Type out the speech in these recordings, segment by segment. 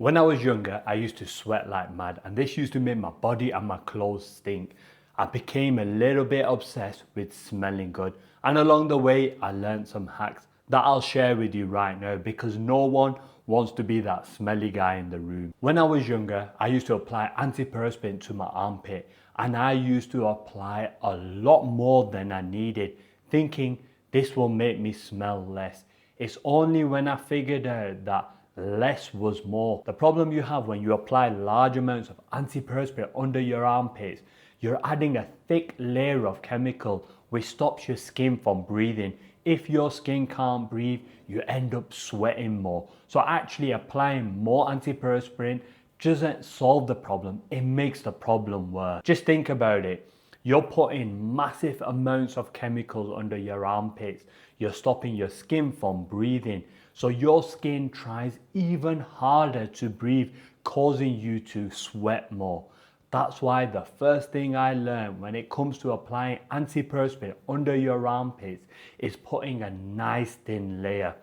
When I was younger, I used to sweat like mad, and this used to make my body and my clothes stink. I became a little bit obsessed with smelling good, and along the way, I learned some hacks that I'll share with you right now because no one wants to be that smelly guy in the room. When I was younger, I used to apply antiperspirant to my armpit, and I used to apply a lot more than I needed, thinking this will make me smell less. It's only when I figured out that less was more. The problem you have when you apply large amounts of antiperspirant under your armpits, you're adding a thick layer of chemical which stops your skin from breathing. If your skin can't breathe, you end up sweating more. So actually applying more antiperspirant doesn't solve the problem, it makes the problem worse. Just think about it. You're putting massive amounts of chemicals under your armpits. You're stopping your skin from breathing. So your skin tries even harder to breathe, causing you to sweat more. That's why the first thing I learned when it comes to applying antiperspirant under your armpits is putting a nice thin layer.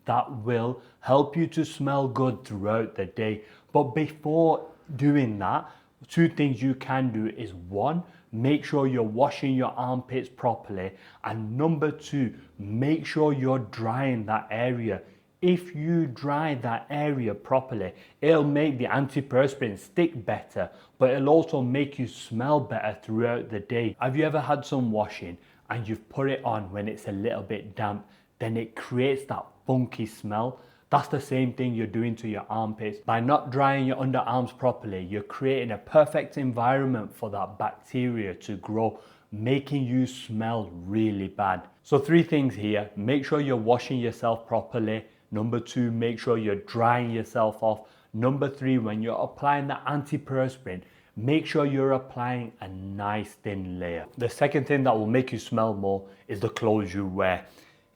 That will help you to smell good throughout the day. But before doing that, two things you can do is one, make sure you're washing your armpits properly, and number two, make sure you're drying that area. If you dry that area properly, it'll make the antiperspirant stick better, but it'll also make you smell better throughout the day. Have you ever had some washing and you've put it on when it's a little bit damp, then it creates that funky smell? That's the same thing you're doing to your armpits. By not drying your underarms properly, you're creating a perfect environment for that bacteria to grow, making you smell really bad. So 3 things here: make sure you're washing yourself properly. Number 2, make sure you're drying yourself off. Number 3, when you're applying the antiperspirant, make sure you're applying a nice thin layer. The second thing that will make you smell more is the clothes you wear.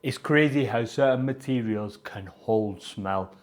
It's crazy how certain materials can hold smell.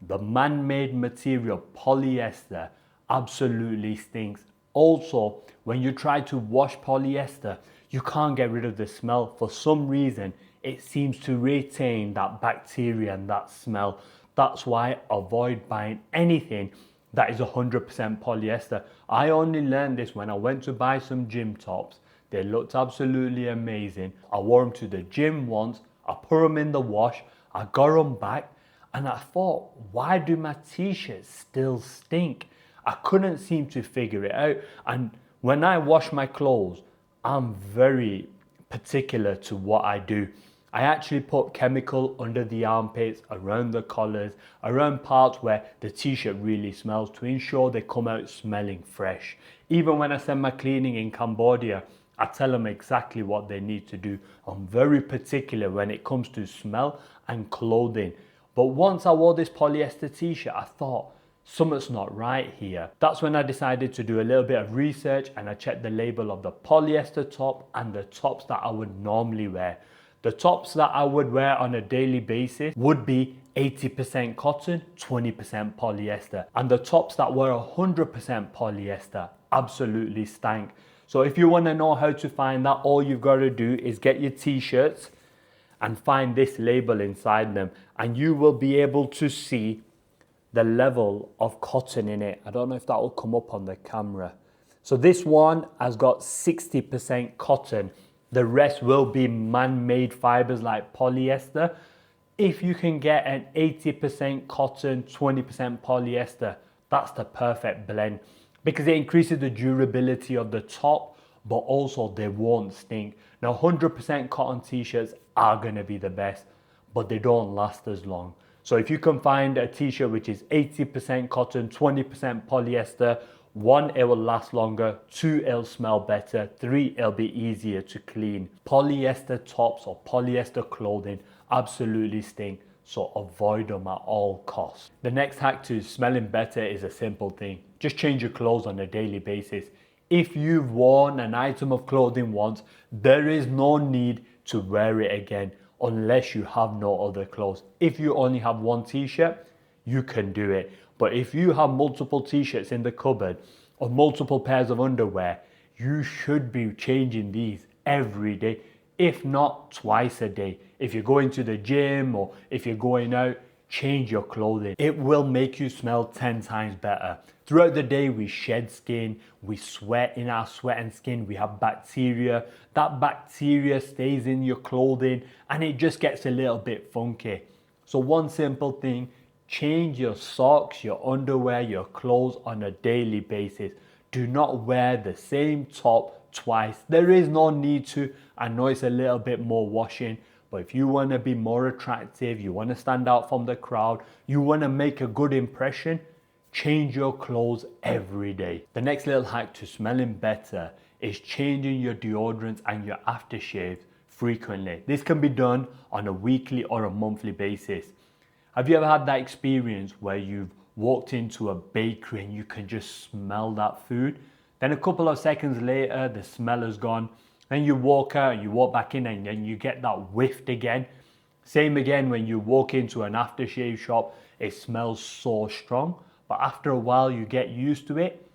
The man-made material polyester absolutely stinks. Also, when you try to wash polyester, you can't get rid of the smell. For some reason, it seems to retain that bacteria and that smell. That's why avoid buying anything that is 100% polyester. I only learned this when I went to buy some gym tops. They looked absolutely amazing. I wore them to the gym once, I put them in the wash, I got them back, and I thought, why do my t-shirts still stink? I couldn't seem to figure it out. And when I wash my clothes, I'm very particular to what I do. I actually put chemical under the armpits, around the collars, around parts where the t-shirt really smells to ensure they come out smelling fresh. Even when I send my cleaning in Cambodia, I tell them exactly what they need to do. I'm very particular when it comes to smell and clothing. But once I wore this polyester t-shirt, I thought, something's not right here. That's when I decided to do a little bit of research, and I checked the label of the polyester top and the tops that I would normally wear. The tops that I would wear on a daily basis would be 80% cotton, 20% polyester. And the tops that were 100% polyester absolutely stank. So if you want to know how to find that, all you've got to do is get your t-shirts and find this label inside them, and you will be able to see the level of cotton in it. I don't know if that will come up on the camera. So this one has got 60% cotton. The rest will be man-made fibers like polyester. If you can get an 80% cotton, 20% polyester, that's the perfect blend because it increases the durability of the top, but also they won't stink. Now 100% cotton t-shirts are gonna be the best, but they don't last as long. So if you can find a t-shirt which is 80% cotton, 20% polyester, 1, it will last longer, 2, it'll smell better, 3, it'll be easier to clean. Polyester tops or polyester clothing absolutely stink, so avoid them at all costs. The next hack to smelling better is a simple thing. Just change your clothes on a daily basis. If you've worn an item of clothing once, there is no need to wear it again unless you have no other clothes. If you only have one t-shirt, you can do it. But if you have multiple t-shirts in the cupboard or multiple pairs of underwear, you should be changing these every day, if not twice a day. If you're going to the gym or if you're going out, change your clothing. It will make you smell 10 times better. Throughout the day, we shed skin, we sweat. In our sweat and skin, we have bacteria. That bacteria stays in your clothing and it just gets a little bit funky. So one simple thing, change your socks, your underwear, your clothes on a daily basis. Do not wear the same top twice. There is no need to. I know it's a little bit more washing, but if you want to be more attractive, you want to stand out from the crowd, you want to make a good impression, change your clothes every day. The next little hack to smelling better is changing your deodorants and your aftershaves frequently. This can be done on a weekly or a monthly basis. Have you ever had that experience where you've walked into a bakery and you can just smell that food? Then a couple of seconds later, the smell is gone. Then you walk out, you walk back in and then you get that whiffed again. Same again when you walk into an aftershave shop, it smells so strong. But after a while you get used to it.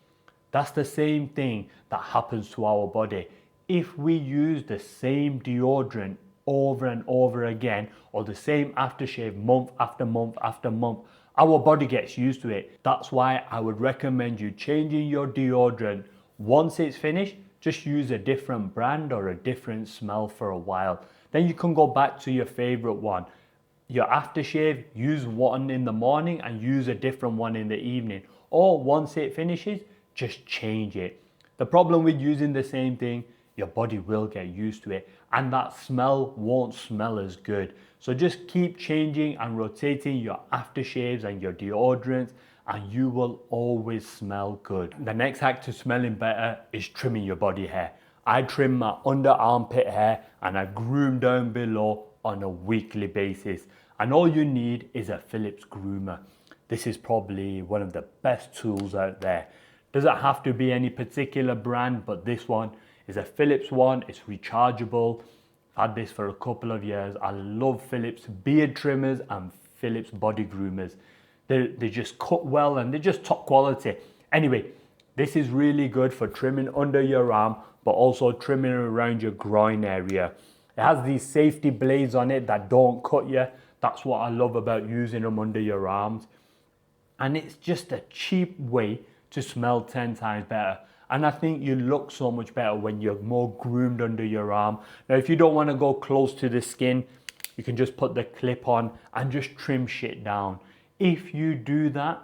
That's the same thing that happens to our body. If we use the same deodorant over and over again, or the same aftershave month after month after month, our body gets used to it. That's why I would recommend you changing your deodorant. Once it's finished, just use a different brand or a different smell for a while. Then you can go back to your favorite one. Your aftershave, use one in the morning and use a different one in the evening. Or once it finishes, just change it. The problem with using the same thing, your body will get used to it and that smell won't smell as good. So just keep changing and rotating your aftershaves and your deodorants and you will always smell good. The next hack to smelling better is trimming your body hair. I trim my under armpit hair and I groom down below on a weekly basis. And all you need is a Philips groomer. This is probably one of the best tools out there. Doesn't have to be any particular brand, but this one is a Philips one. It's rechargeable. I've had this for a couple of years. I love Philips beard trimmers and Philips body groomers. They just cut well and they're just top quality. Anyway, this is really good for trimming under your arm, but also trimming around your groin area. It has these safety blades on it that don't cut you. That's what I love about using them under your arms. And it's just a cheap way to smell 10 times better. And I think you look so much better when you're more groomed under your arm. Now, if you don't want to go close to the skin, you can just put the clip on and just trim shit down. If you do that,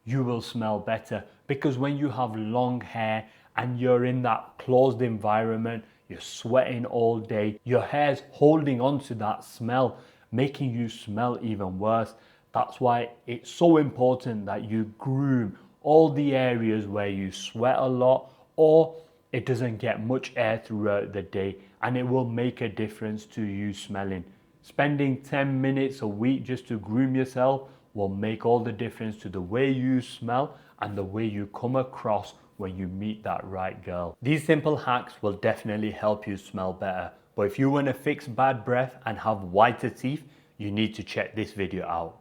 you will smell better, because when you have long hair and you're in that closed environment, you're sweating all day, your hair's holding on to that smell, making you smell even worse. That's why it's so important that you groom all the areas where you sweat a lot or it doesn't get much air throughout the day, and it will make a difference to you smelling. Spending 10 minutes a week just to groom yourself will make all the difference to the way you smell and the way you come across when you meet that right girl. These simple hacks will definitely help you smell better, but if you want to fix bad breath and have whiter teeth, you need to check this video out.